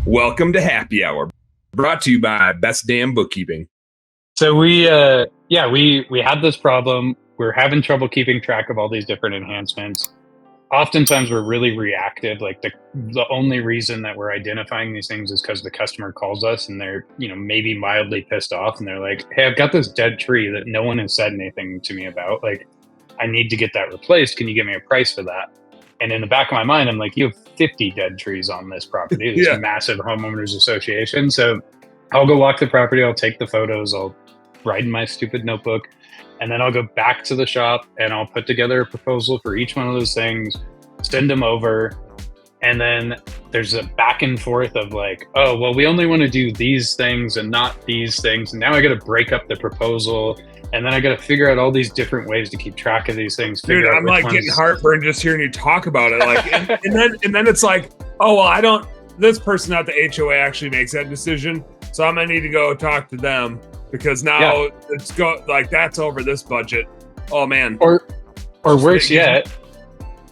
Welcome to Happy Hour, brought to you by Best Damn Bookkeeping. So we had this problem. We're having trouble keeping track of all these different enhancements. Oftentimes we're really reactive. Like the only reason that we're identifying these things is because the customer calls us and they're, maybe mildly pissed off and they're like, hey, I've got this dead tree that no one has said anything to me about. Like, I need to get that replaced. Can you give me a price for that? And in the back of my mind, I'm like, you have 50 dead trees on this property. This massive homeowners association. So I'll go walk the property. I'll take the photos. I'll write in my stupid notebook. And then I'll go back to the shop and I'll put together a proposal for each one of those things, send them over. And then there's a back and forth of like, oh, well, we only want to do these things and not these things. And now I got to break up the proposal. And then I got to figure out all these different ways to keep track of these things. Dude, I'm like getting heartburn just hearing you talk about it. Like, and then it's like, oh, well, this person at the HOA actually makes that decision. So I'm going to need to go talk to them because now it's that's over this budget. Oh man. Or worse yet,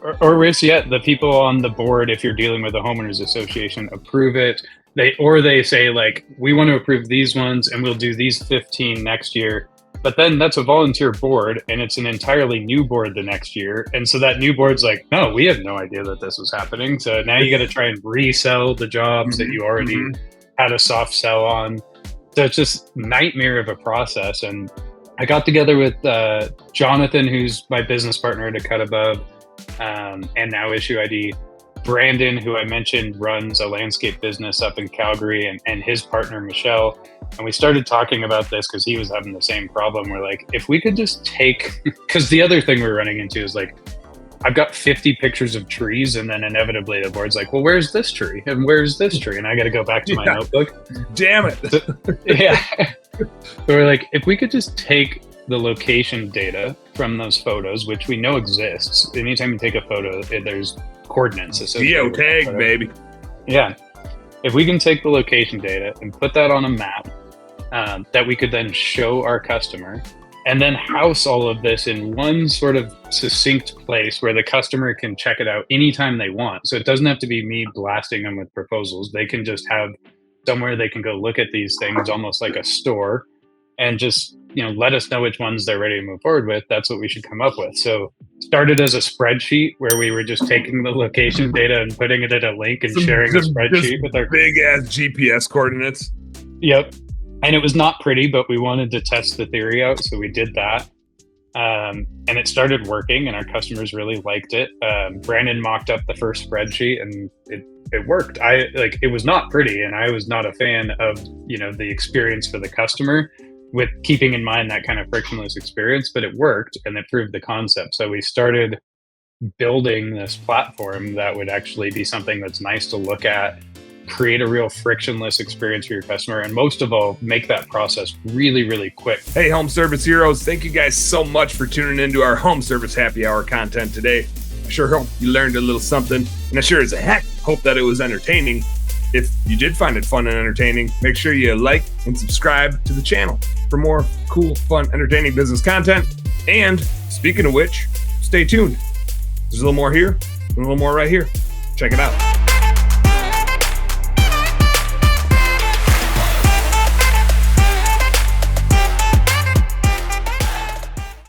the people on the board, if you're dealing with a homeowners association, approve it. They say like, we want to approve these ones and we'll do these 15 next year. But then that's a volunteer board and it's an entirely new board the next year. And so that new board's like, no, we have no idea that this was happening. So now you got to try and resell the jobs that you already had a soft sell on. So it's just nightmare of a process. And I got together with Jonathan, who's my business partner to Cut Above, and now Issue ID. Brandon, who I mentioned, runs a landscape business up in Calgary, and his partner, Michelle. And we started talking about this because he was having the same problem. We're like, if we could just take, because the other thing we're running into is like, I've got 50 pictures of trees, and then inevitably the board's like, well, where's this tree? And where's this tree? And I got to go back to my notebook. Damn it. So we're like, if we could just take the location data from those photos, which we know exists. Anytime you take a photo, there's coordinates associated. Geotag, baby. Yeah. If we can take the location data and put that on a map that we could then show our customer and then house all of this in one sort of succinct place where the customer can check it out anytime they want. So it doesn't have to be me blasting them with proposals. They can just have somewhere they can go look at these things, almost like a store, and just let us know which ones they're ready to move forward with. That's what we should come up with. So started as a spreadsheet where we were just taking the location data and putting it in a link and sharing a spreadsheet with our big ass GPS coordinates. Yep. And it was not pretty, but we wanted to test the theory out. So we did that. And it started working and our customers really liked it. Brandon mocked up the first spreadsheet and it worked. It was not pretty and I was not a fan of, the experience for the customer, with keeping in mind that kind of frictionless experience, but it worked and it proved the concept. So we started building this platform that would actually be something that's nice to look at, create a real frictionless experience for your customer, and most of all, make that process really, really quick. Hey, home service heroes, thank you guys so much for tuning into our home service happy hour content today. I sure hope you learned a little something, and I sure as heck hope that it was entertaining. If you did find it fun and entertaining, make sure you like and subscribe to the channel for more cool, fun, entertaining business content. And speaking of which, stay tuned. There's a little more here and a little more right here. Check it out.